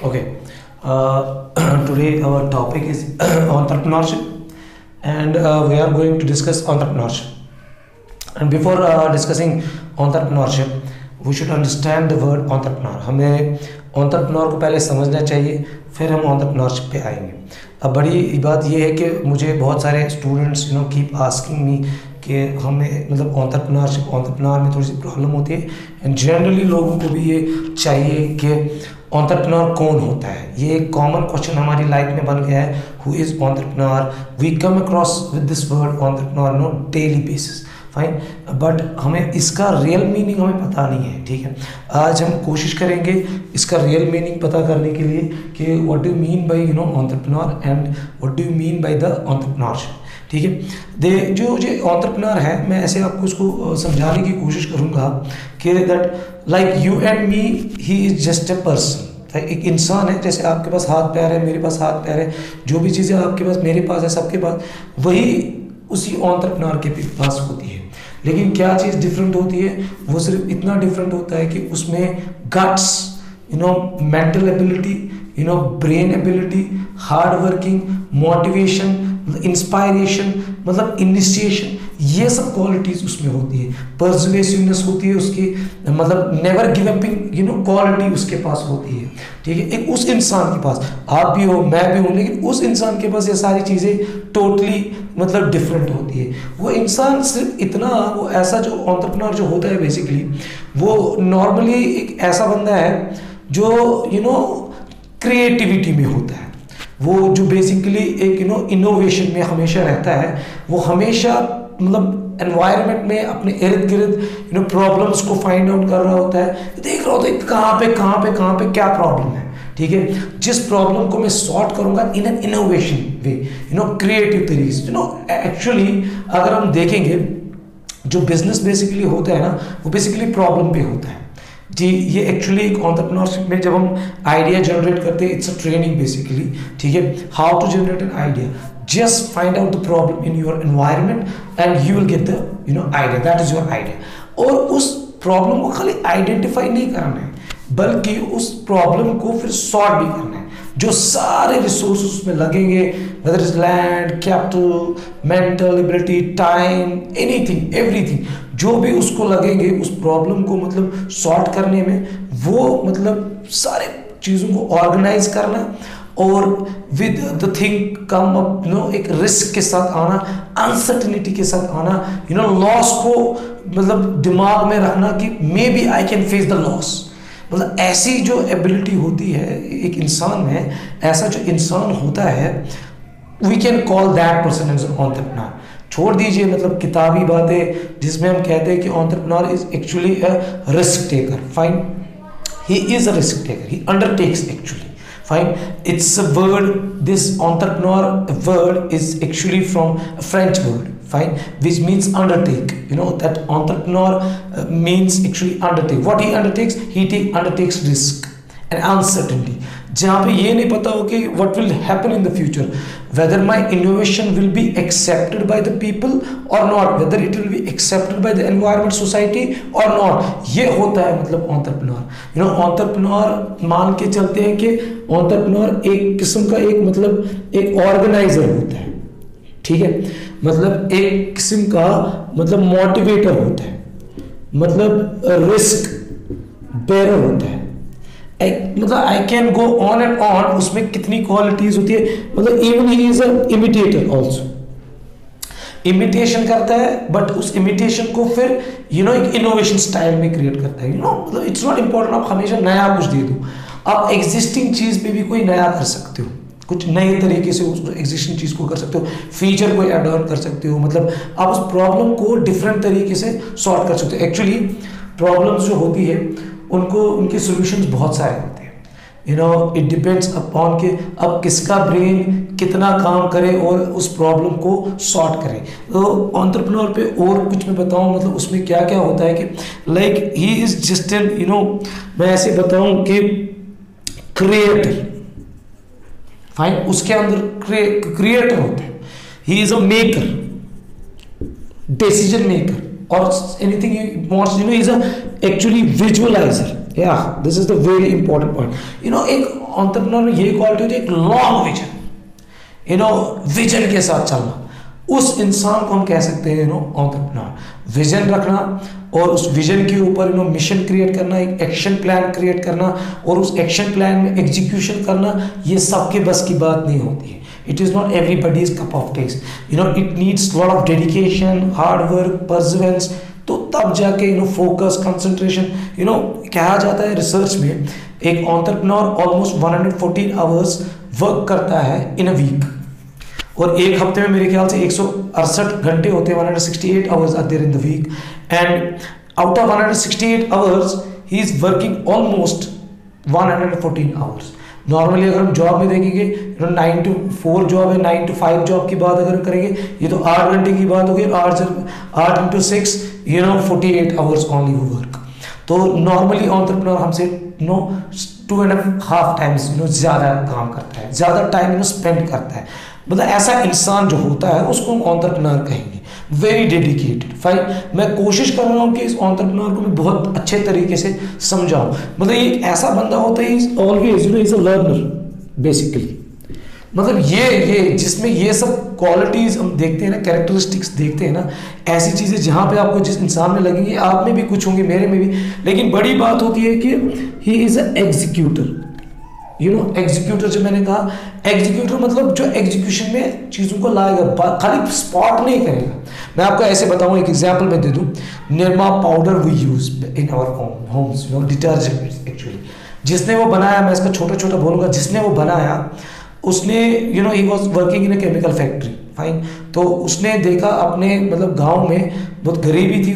Okay. Today our topic is entrepreneurship, and we are going to discuss entrepreneurship. And before discussing entrepreneurship, we should understand the word entrepreneur. हमें entrepreneur को पहले समझना चाहिए, फिर हम entrepreneurship पे आएंगे. अब बड़ी बात ये है कि मुझे बहुत सारे स्टूडेंट्स कीप आस्किंग मी कि हमें मतलब entrepreneur में थोड़ी सी प्रॉब्लम होती है, एंड जनरली लोगों को भी ये चाहिए कि entrepreneur कौन होता है. ये एक कॉमन क्वेश्चन हमारी लाइफ में बन गया है. Who is entrepreneur? We come across with this word entrepreneur no daily basis. Fine, but हमें इसका रियल मीनिंग हमें पता नहीं है. ठीक है, आज हम कोशिश करेंगे इसका रियल मीनिंग पता करने के लिए कि what do mean by entrepreneur and what do mean by the entrepreneurship. ठीक है, जो entrepreneur है, मैं ऐसे आपको उसको समझाने की कोशिश करूँगा कि that like you and me, he is just a person. एक इंसान है, जैसे आपके पास हाथ पैर है, मेरे पास हाथ पैर है, जो भी चीज़ें आपके पास मेरे पास है, सबके पास, वही उसी entrepreneur के पास होती है. लेकिन क्या चीज़ डिफरेंट होती है? वो सिर्फ इतना डिफरेंट होता है कि उसमें guts, mental ability, brain ability, hard working, motivation, inspiration, मतलब इनिशिएशन, ये सब क्वालिटीज़ उसमें होती है. पर्सुएसिवनेस होती है उसकी, मतलब नेवर गिव अपिंग क्वालिटी उसके पास होती है. ठीक है, एक उस इंसान के पास, आप भी हो, मैं भी हूँ, लेकिन उस इंसान के पास ये सारी चीज़ें टोटली मतलब डिफरेंट होती है. वो इंसान सिर्फ इतना, वो ऐसा जो entrepreneur जो होता है बेसिकली, वो नॉर्मली एक ऐसा बंदा है जो क्रिएटिविटी में होता है. वो जो बेसिकली एक इनोवेशन में हमेशा रहता है. वो हमेशा मतलब एनवायरनमेंट में अपने इर्द गिर्द प्रॉब्लम्स को फाइंड आउट कर रहा होता है, देख रहा होता है कहाँ पे क्या प्रॉब्लम है. ठीक है, जिस प्रॉब्लम को मैं सॉल्व करूंगा in an innovation way, creative तरीके. एक्चुअली अगर हम देखेंगे, जो बिजनेस बेसिकली होता है ना, वो बेसिकली प्रॉब्लम पे होता है. जी, ये एक्चुअली एक entrepreneurship में जब हम आइडिया जनरेट करते हैं, इट्स अ ट्रेनिंग बेसिकली. ठीक है, how to generate an idea. Just find out the problem in your environment and you will get the idea. That is your idea. और उस प्रॉब्लम को खाली आइडेंटिफाई नहीं करना है, बल्कि उस प्रॉब्लम को फिर सॉल्व भी करना है. जो सारे रिसोर्स उसमें लगेंगे, whether is land, capital, mental ability, time, anything, everything, जो भी उसको लगेंगे उस प्रॉब्लम को मतलब सॉल्व करने में, वो मतलब सारे चीज़ों को ऑर्गेनाइज करना और with the thing come up एक रिस्क के साथ आना, अनसर्टेनिटी के साथ आना, लॉस को मतलब दिमाग में रखना कि maybe I can face the loss. मतलब ऐसी जो एबिलिटी होती है एक इंसान में, ऐसा जो इंसान होता है, we can call that person as an entrepreneur. छोड़ दीजिए मतलब किताबी बातें जिसमें हम कहते हैं कि entrepreneur is actually a risk taker. Fine, he is a risk taker, he undertakes actually. Fine, it's a word, this entrepreneur word is actually from a French word, fine, which means undertake. That entrepreneur means actually undertake. What he undertakes? He undertakes risk and uncertainty. जहाँ पे ये नहीं पता हो कि what will happen in the future, whether my innovation will be accepted by the people or not, whether it will be accepted by the environment, society or not. ये होता है मतलब entrepreneur. entrepreneur मान के चलते हैं कि entrepreneur एक किस्म का एक मतलब एक ऑर्गेनाइजर होता है. ठीक है, मतलब एक किस्म का मतलब मोटिवेटर होता है, मतलब रिस्क बेरर होता है. मतलब I can go on and on. उसमें कितनी क्वालिटीज होती है, मतलब even he is a imitator also. Imitation करता है, बट उस इमिटेशन को फिर एक इनोवेशन स्टाइल में क्रिएट करता है. मतलब इट्स नॉट इम्पोर्टेंट आप हमेशा नया कुछ दे दो. आप एग्जिस्टिंग चीज पे भी कोई नया कर सकते हो, कुछ नए तरीके से उस एग्जिस्टिंग चीज को कर सकते हो, फीचर को ऐड ऑन कर सकते हो. मतलब आप उस प्रॉब्लम को डिफरेंट तरीके से सॉल्व कर सकते हो. एक्चुअली प्रॉब्लम्स जो होती है उनको उनके सॉल्यूशंस बहुत सारे होते हैं. इट डिपेंड्स अपॉन कि अब किसका ब्रेन कितना काम करे और उस प्रॉब्लम को सॉल्व करे. तो entrepreneur पे और कुछ मैं बताऊं, मतलब उसमें क्या क्या होता है कि like he is just an मैं ऐसे बताऊं कि क्रिएटर. फाइन, उसके अंदर क्रिएटर होता है. He is a maker, decision maker, or anything he wants. He's a actually visualizer. Yeah, this is the very important point. एक एंटरप्रेन्योर में ये क्वालिटी होती है, एक लॉन्ग विजन, विजन के साथ चलना। उस इंसान को हम कह सकते हैं एंटरप्रेन्योर। विजन रखना और उस विजन के ऊपर मिशन क्रिएट करना, एक एक्शन प्लान क्रिएट करना और उस एक्शन प्लान में एग्जीक्यूशन करना, ये सबके बस की बात नहीं होती है। It is not everybody's cup of taste, it needs lot of dedication, hard work, perseverance. तो तब जाके फोकस, कंसंट्रेशन, कहा जाता है रिसर्च में एक एंटरप्रेन्योर ऑलमोस्ट 114 आवर्स वर्क करता है इन अ वीक, और एक हफ्ते में मेरे ख्याल से 168 घंटे होते हैं, 168 hours are there in the week, and out of 168 hours he is working almost 114 hours. Normally अगर हम जॉब में देखेंगे 9 to 4 जॉब है, 9 to 5 जॉब की बात अगर करेंगे, ये तो 8 घंटे की बात होगी, 8 into 6 48 आवर्स ओनली वो वर्क। तो नॉर्मली एंटरप्रेन्योर हमसे 2.5 टाइम्स ज़्यादा काम करता है, ज़्यादा टाइम स्पेंड करता है। मतलब ऐसा इंसान जो होता है उसको हम एंटरप्रेन्योर कहेंगे, वेरी डेडिकेटेड। फाइन, मैं कोशिश कर रहा हूँ कि इस एंटरप्रेन्योर को मैं बहुत अच्छे तरीके से समझाऊँ। मतलब ये एक ऐसा बंदा होता है, is always is a learner basically. मतलब ये जिसमें ये सब क्वालिटीज हम देखते हैं ना, कैरेक्टरिस्टिक्स देखते हैं ना, ऐसी चीज़ें जहाँ पे आपको जिस इंसान में लगेंगी, आप में भी कुछ होंगी, मेरे में भी। लेकिन बड़ी बात होती है कि he is a executor. Executor जो मैंने कहा, एग्जीक्यूटर मतलब जो एग्जीक्यूशन में चीज़ों को लाएगा, खाली स्पॉट नहीं करेगा। मैं आपको ऐसे बताऊँ, एक एग्जाम्पल मैं दे दूँ। Nirma powder we use in our homes, detergent actually. जिसने वो बनाया, मैं इसका छोटा छोटा बोलूँगा, जिसने वो बनाया उसने he was working in a chemical factory. Fine, तो उसने देखा अपने मतलब गांव में बहुत गरीबी थी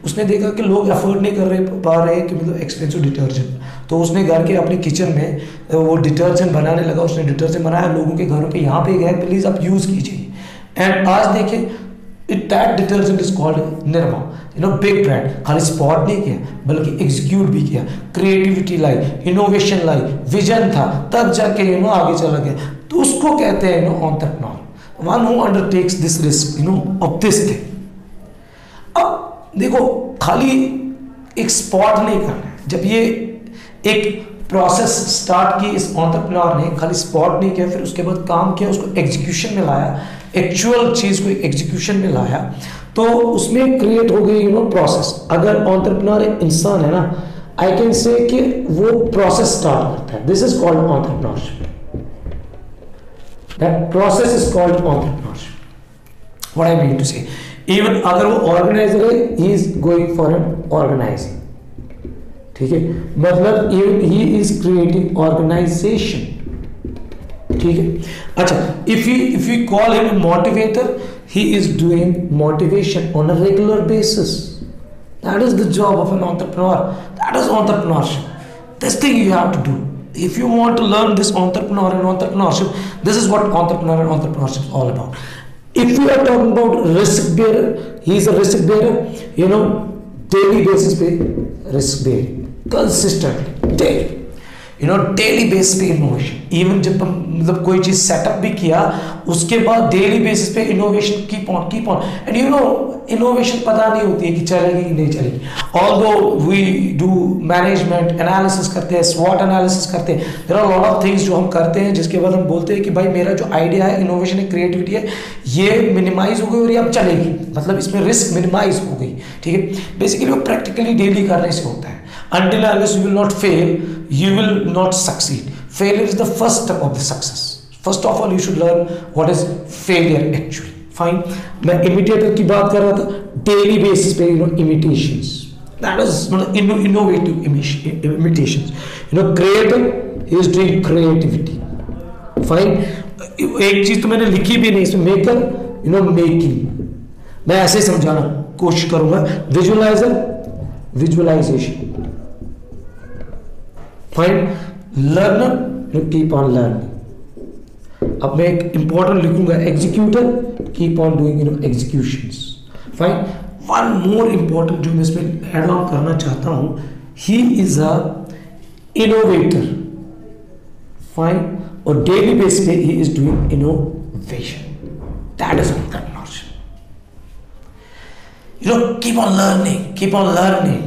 उसने देखा कि लोग अफोर्ड नहीं कर पा रहे कि मतलब एक्सपेंसिव डिटर्जेंट। तो उसने घर के अपने किचन में वो डिटर्जेंट बनाने लगा। उसने डिटर्जेंट बनाया, लोगों के घरों पे यहाँ पे गए, प्लीज़ आप यूज़ कीजिए। एंड आज देखिए that detergent is called Nirma, big brand. खाली स्पॉट नहीं किया बल्कि एग्जीक्यूट भी किया, क्रिएटिविटी लाई, इनोवेशन लाई, विजन था, तब जाके आगे चला गया। तो उसको कहते हैं entrepreneur, one who undertakes this risk of this thing. अब देखो, खाली एक स्पॉट नहीं करना है। जब ये एक प्रोसेस स्टार्ट की इस एंटरप्रेन्योर ने, खाली स्पॉट नहीं किया, फिर उसके बाद काम किया, उसको एग्जीक्यूशन में लाया, एक्चुअल चीज को एग्जीक्यूशन में लाया, तो उसमें क्रिएट हो गई प्रोसेस। अगर एंटरप्रेन्योर एक इंसान है ना, आई कैन से कि वो प्रोसेस स्टार्ट करता है। This is called entrepreneurship. That process is called entrepreneurship. What I mean to say, even अगर वो ऑर्गेनाइजर है, he is going for an organising. ठीक है, मतलब ही इज क्रिएटिंग ऑर्गेनाइजेशन। ठीक है, अच्छा, if you call him motivator, he is doing motivation on a regular basis. That is the job of an entrepreneur. That is entrepreneurship. This thing you have to do. If you want to learn this entrepreneur and entrepreneurship, this is what entrepreneur and entrepreneurship is all about. If we are talking about risk bearer, he is a risk bearer, daily basis पे risk bearing, consistently, daily. Daily base पे innovation. Even जब हम मतलब कोई चीज setup भी किया, उसके बाद डेली बेसिस पे innovation keep on and innovation पता नहीं होती है कि चलेगी कि नहीं चलेगी। Although we do management analysis करते हैं, स्वॉट एनालिसिस करते हैं, there are lot of things जो हम करते हैं, जिसके बाद हम बोलते हैं कि भाई मेरा जो आइडिया है, इनोवेशन है, क्रिएटिविटी है, ये मिनिमाइज हो गई और ये अब चलेगी, मतलब इसमें रिस्क मिनिमाइज हो गई। ठीक है, बेसिकली वो प्रैक्टिकली डेली करने से होता है। Until unless you will not fail, you will not succeed. Failure is the first step of the success. First of all, you should learn what is failure actually. Fine. मैं imitator की बात कर रहा था, daily basis पे imitations. That is innovative imitations. Creator is doing creativity. Fine. एक चीज तो मैंने लिखी भी नहीं इसमें, maker, making. मैं ऐसे समझाना कोशिश करूंगा। Visualizer, visualization. Fine. Learner, keep on learning. अब मैं एक इंपॉर्टेंट लिखूंगा, executor, keep on doing executions. Fine, one more important जो मैं इसमें ऐड ऑन करना चाहता हूं, he is a innovator. Fine, और डेली बेस पे he is doing innovation. That is entrepreneurship. Keep on learning.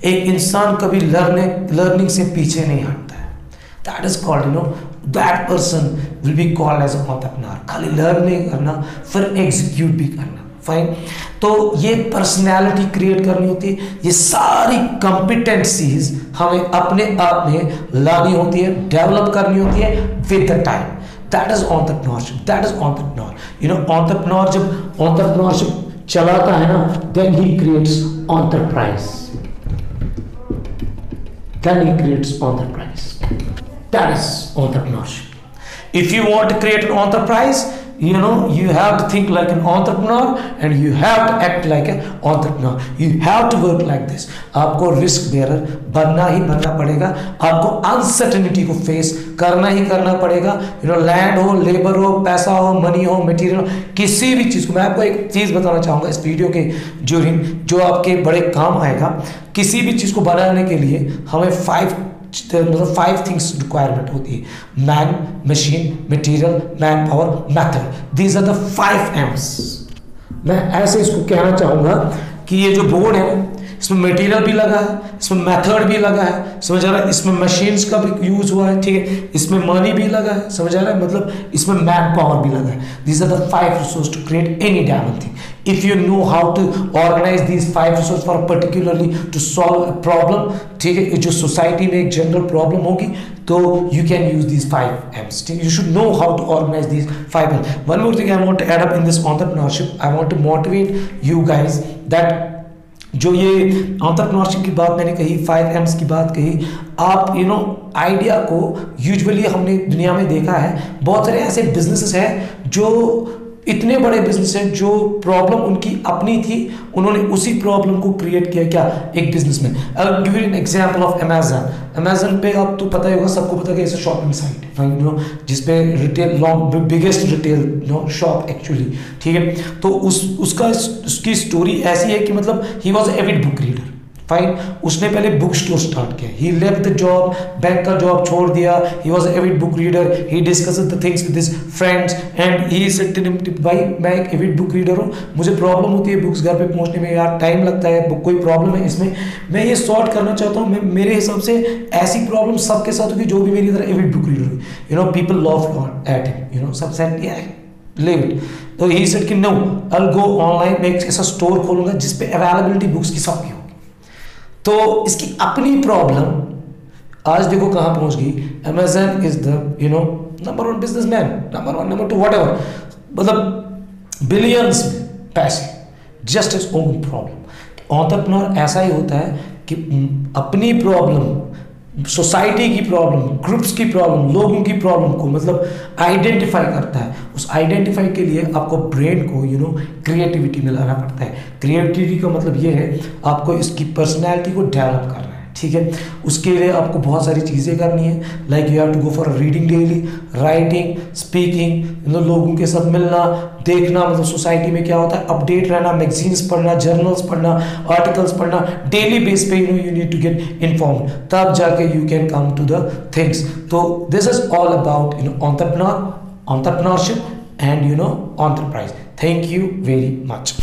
एक इंसान कभी लर्निंग से पीछे नहीं हटता है। That is called that person will be called as entrepreneur. खाली लर्न नहीं करना, फिर एग्जीक्यूट भी करना। फाइन। तो ये पर्सनैलिटी क्रिएट करनी होती है, ये सारी कॉम्पिटेंसीज हमें अपने आप में लानी होती है, डेवलप करनी होती है with the time. That is entrepreneurship, that is entrepreneur. Entrepreneur जब एंटरप्रेन्योरशिप चलाता है ना, then he creates enterprise, then he creates enterprise. That is entrepreneurship. If you want to create an enterprise, you have to think like an entrepreneur and you have to act like an entrepreneur. You have to work like this. आपको risk bearer बनना ही बनना पड़ेगा, आपको uncertainty को face करना ही करना पड़ेगा। Land हो, लेबर हो, पैसा हो, मनी हो, मटेरियल हो, किसी भी चीज़ को। मैं आपको एक चीज़ बताना चाहूँगा इस वीडियो के जो आपके बड़े काम आएगा। किसी भी चीज़ को बनाने के लिए हमें 5 थिंग्स रिक्वायरमेंट होती है: man, machine, material, man power, method. These are the 5 M's। मैं ऐसे इसको कहना चाहूँगा कि ये जो बोर्ड है ना, इसमें मटेरियल भी लगा है, इसमें मेथड भी लगा है, समझ आ रहा है, इसमें मशीन्स का भी यूज हुआ है, ठीक है, इसमें मनी भी लगा है, समझ आ रहा है, मतलब इसमें मैन पावर भी लगा है। These are the 5 resource to create any diamond thing. If you know how to organise these 5 resource for particularly to solve a problem, ठीक है, जो सोसाइटी में एक जनरल प्रॉब्लम होगी, तो you can use these 5 M's। ठीक है, you should know how to organise these 5 M's। One more thing I want to add up in this entrepreneurship, I want to motivate you guys that जो ये entrepreneurship की बात मैंने कही, 5 M's की बात कही, आप आइडिया को यूजुअली हमने दुनिया में देखा है, बहुत सारे ऐसे बिजनेसेस हैं जो इतने बड़े बिजनेस हैं, जो प्रॉब्लम उनकी अपनी थी, उन्होंने उसी प्रॉब्लम को क्रिएट किया क्या, एक बिजनेस में। I give you an example of Amazon. Amazon पे आप तो पता ही होगा, सबको पता है कि शॉपिंग साइट जिसपे retail biggest retail shop actually, ठीक है। तो उसकी स्टोरी ऐसी है कि मतलब he was avid book reader. Fine. उसने पहले बुक स्टोर स्टार्ट किया, he left the job, bank का जॉब छोड़ दिया, he was avid book reader, he discussed the things with his friends and he said to him, भाई मैं एक Avid book reader हूँ, मुझे प्रॉब्लम होती है बुक्स घर पे पहुँचने में, यार टाइम लगता है, कोई प्रॉब्लम है इसमें, मैं ये सॉर्ट करना चाहता हूँ। मेरे हिसाब से ऐसी प्रॉब्लम सबके साथ होगी जो भी मेरी तरह एविड बुक रीडर हो, पीपल लव एट हिम, सब सेड लीव इट। तो ही सेड कि no, I will go online, मैं एक ऐसा स्टोर खोलूंगा जिसपे अवेलेबिलिटी बुक्स की सबकी होगी। तो इसकी अपनी प्रॉब्लम आज देखो कहां पहुंच गई। Amazon is the number 1 businessman, number 1, number 2, whatever, मतलब बिलियंस में पैसे, just is own problem. Entrepreneur ऐसा ही होता है कि अपनी प्रॉब्लम, सोसाइटी की प्रॉब्लम, ग्रुप्स की प्रॉब्लम, लोगों की प्रॉब्लम को मतलब आइडेंटिफाई करता है। उस आइडेंटिफाई के लिए आपको ब्रेन को क्रिएटिविटी में लाना पड़ता है। क्रिएटिविटी का मतलब ये है आपको इसकी पर्सनैलिटी को डेवलप करना है, ठीक है। उसके लिए आपको बहुत सारी चीज़ें करनी है, like you have to go for reading daily, writing, speaking, लोगों के साथ मिलना, देखना, मतलब सोसाइटी में क्या होता है, अपडेट रहना, मैगजीन्स पढ़ना, जर्नल्स पढ़ना, आर्टिकल्स पढ़ना, डेली बेस पे you need to get informed, तब जाके you can come to the things. तो this is all about entrepreneurship and enterprise. Thank you very much.